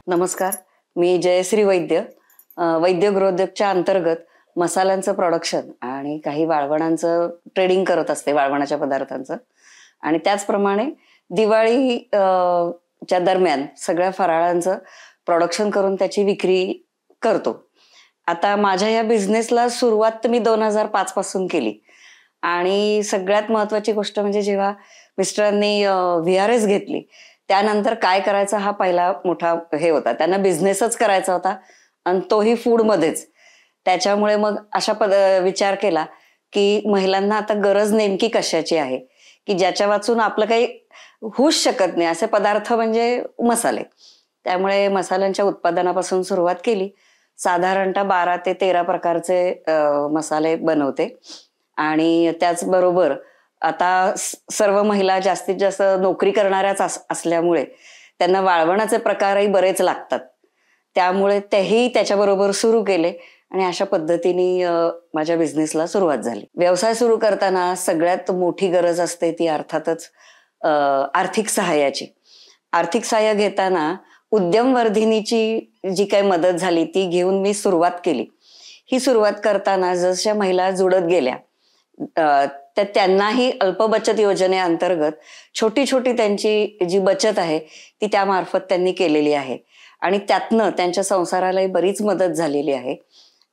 नमस्कार. मी जयश्री वैद्य. वैद्य गृहोद्योगच्या अंतर्गत मसाल्यांचं प्रोडक्शन आणि काही वाळवणांचं ट्रेडिंग करत असते, वाळवणाच्या पदार्थांचं. आणि त्याचप्रमाणे दिवाळी च्या दरम्यान सगळ्या फराळांचं प्रोडक्शन करून त्याची विक्री करतो. आता माझ्या या बिझनेसला सुरुवात मी 2005 पासून केली. आणि सगळ्यात महत्वाची गोष्ट म्हणजे जेव्हा मिस्टरांनी VRS घेतली त्यानंतर काय करायचा हा पहिला मोठा हे होता. त्यांना बिझनेसच करायचा होता आणि तोही फूडमध्येच. त्याच्यामुळे मग अशा विचार केला की महिलांना आता गरज नेमकी कशाची आहे की ज्याच्या वाचून आपलं काही होऊच शकत नाही असे पदार्थ म्हणजे मसाले. त्यामुळे मसाल्यांच्या उत्पादनापासून सुरुवात केली. साधारणतः 12 ते 13 प्रकारचे मसाले बनवते. आणि त्याचबरोबर आता सर्व महिला जास्तीत जास्त नोकरी करणाऱ्याच असल्यामुळे त्यांना वाळवणाचे प्रकारही बरेच लागतात. त्यामुळे तेही त्याच्याबरोबर सुरू केले आणि अशा पद्धतीने माझ्या बिझनेसला सुरुवात झाली. व्यवसाय सुरू करताना सगळ्यात मोठी गरज असते ती अर्थातच आर्थिक सहाय्याची. आर्थिक सहाय्य घेताना उद्यमवर्धिनीची जी काही मदत झाली ती घेऊन मी सुरुवात केली. ही सुरुवात करताना जशा महिला जुडत गेल्या तर त्यांनाही अल्प बचत योजनेअंतर्गत छोटी छोटी त्यांची जी बचत आहे ती त्यामार्फत त्यांनी केलेली आहे. आणि त्यातनं त्यांच्या संसारालाही बरीच मदत झालेली आहे.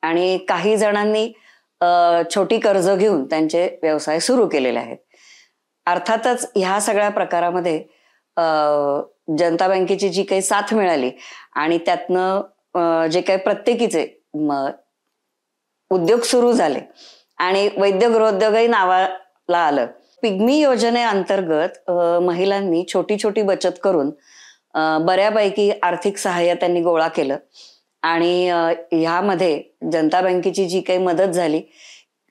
आणि काही जणांनी छोटी कर्ज घेऊन त्यांचे व्यवसाय सुरू केलेले आहेत. अर्थातच ह्या सगळ्या प्रकारामध्ये जनता बँकेची जी काही साथ मिळाली आणि त्यातनं जे काही प्रत्येकीचे उद्योग सुरू झाले आणि वैद्य गृहोद्योगही नावाला आलं. पिग्मी योजनेअंतर्गत महिलांनी छोटी छोटी बचत करून बऱ्यापैकी आर्थिक सहाय्य त्यांनी गोळा केलं. आणि ह्यामध्ये जनता बँकेची जी काही मदत झाली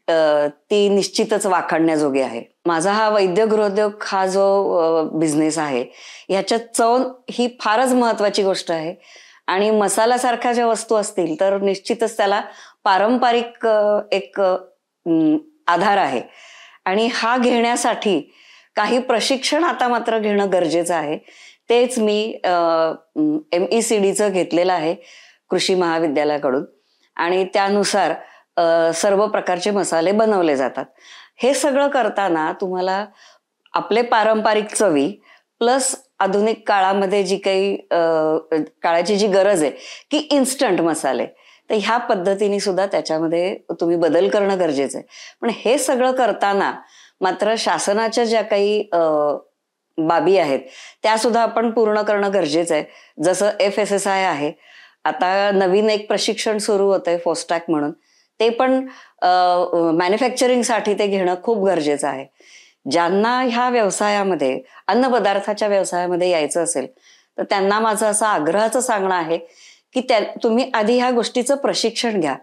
ती निश्चितच वाखाणण्याजोगी आहे. माझा हा वैद्य गृहोद्योग हा जो बिझनेस आहे ह्याच्यात चव ही फारच महत्वाची गोष्ट आहे. आणि मसाल्यासारख्या ज्या वस्तू असतील तर निश्चितच त्याला पारंपरिक एक आधार आहे. आणि हा घेण्यासाठी काही प्रशिक्षण आता मात्र घेणं गरजेचं आहे. तेच मी MECDचं घेतलेलं आहे कृषी महाविद्यालयाकडून. आणि त्यानुसार सर्व प्रकारचे मसाले बनवले जातात. हे सगळं करताना तुम्हाला आपले पारंपरिक चवी प्लस आधुनिक काळामध्ये जी काही काळाची जी गरज आहे की इन्स्टंट मसाले, तर ह्या पद्धतीने सुद्धा त्याच्यामध्ये तुम्ही बदल करणं गरजेचं आहे. पण हे सगळं करताना मात्र शासनाच्या ज्या काही बाबी आहेत त्या सुद्धा आपण पूर्ण करणं गरजेचं आहे. जसं FSSAI आहे. आता नवीन एक प्रशिक्षण सुरू होतंय फोस्टॅक म्हणून. ते पण मॅन्युफॅक्चरिंगसाठी ते घेणं खूप गरजेचं आहे. ज्यांना ह्या व्यवसायामध्ये अन्न पदार्थाच्या व्यवसायामध्ये यायचं असेल तर त्यांना माझं असं आग्रहाचं सांगणं आहे की तुम्ही आधी ह्या गोष्टीचं प्रशिक्षण घ्या.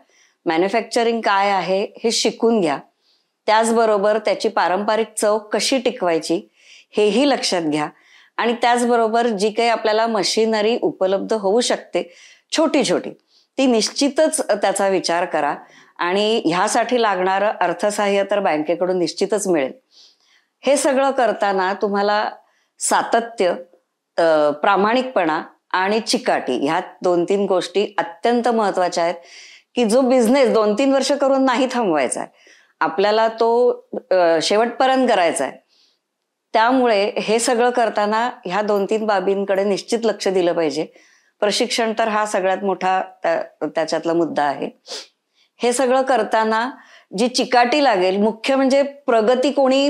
मॅन्युफॅक्चरिंग काय आहे हे शिकून घ्या. त्याचबरोबर त्याची पारंपरिक चव कशी टिकवायची हेही लक्षात घ्या. आणि त्याचबरोबर जी काही आपल्याला मशिनरी उपलब्ध होऊ शकते छोटी छोटी ती निश्चितच त्याचा विचार करा. आणि ह्यासाठी लागणारं अर्थसहाय्य तर बँकेकडून निश्चितच मिळेल. हे सगळं करताना तुम्हाला सातत्य, प्रामाणिकपणा आणि चिकाटी ह्या 2-3 गोष्टी अत्यंत महत्वाच्या आहेत की जो बिझनेस 2-3 वर्ष करून नाही थांबवायचा आहे. आपल्याला तो शेवटपर्यंत करायचा आहे. त्यामुळे हे सगळं करताना ह्या 2-3 बाबींकडे निश्चित लक्ष दिलं पाहिजे. प्रशिक्षण तर हा सगळ्यात मोठा त्याच्यातला मुद्दा आहे. हे सगळं करताना जी चिकाटी लागेल, मुख्य म्हणजे प्रगती कोणी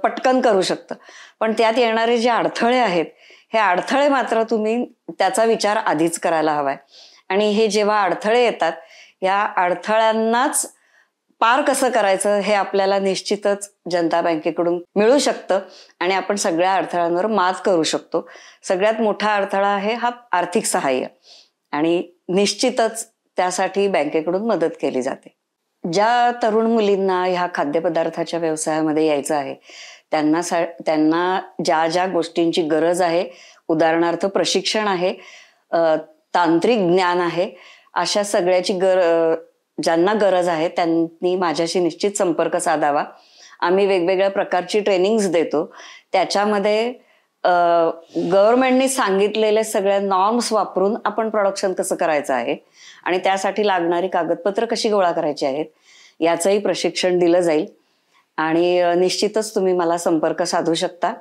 पटकन करू शकतं, पण त्यात येणारे जे अडथळे आहेत हे अडथळे मात्र तुम्ही त्याचा विचार आधीच करायला हवाय. आणि हे जेव्हा अडथळे येतात या अडथळ्यांनाच पार कसं करायचं हे आपल्याला निश्चितच जनता बँकेकडून मिळू शकतं आणि आपण सगळ्या अडथळ्यांवर मात करू शकतो. सगळ्यात मोठा अडथळा आहे हा आर्थिक सहाय्य आणि निश्चितच त्यासाठी बँकेकडून मदत केली जाते. ज्या तरुण मुलींना ह्या खाद्यपदार्थाच्या व्यवसायामध्ये यायचं आहे त्यांना ज्या ज्या गोष्टींची गरज आहे, उदाहरणार्थ प्रशिक्षण आहे, तांत्रिक ज्ञान आहे, अशा सगळ्याची ज्यांना गरज आहे त्यांनी माझ्याशी निश्चित संपर्क साधावा. आम्ही वेगवेगळ्या प्रकारची ट्रेनिंग्स देतो. त्याच्यामध्ये गव्हर्नमेंटनी सांगितलेले सगळ्या नॉर्म्स वापरून आपण प्रोडक्शन कसं करायचं आहे आणि त्यासाठी लागणारी कागदपत्र कशी गोळा करायची आहेत याचंही प्रशिक्षण दिलं जाईल. आणि निश्चितच तुम्ही मला संपर्क साधू शकता.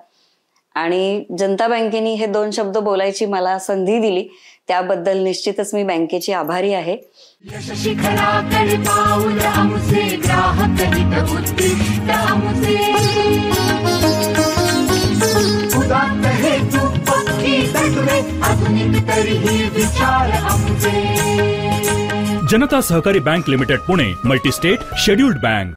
आणि जनता बँकेने हे 2 शब्द बोलायची मला संधी दिली त्याबद्दल निश्चितच मी बँकेची आभारी आहे. जनता सहकारी bank limited Pune, multi state scheduled bank.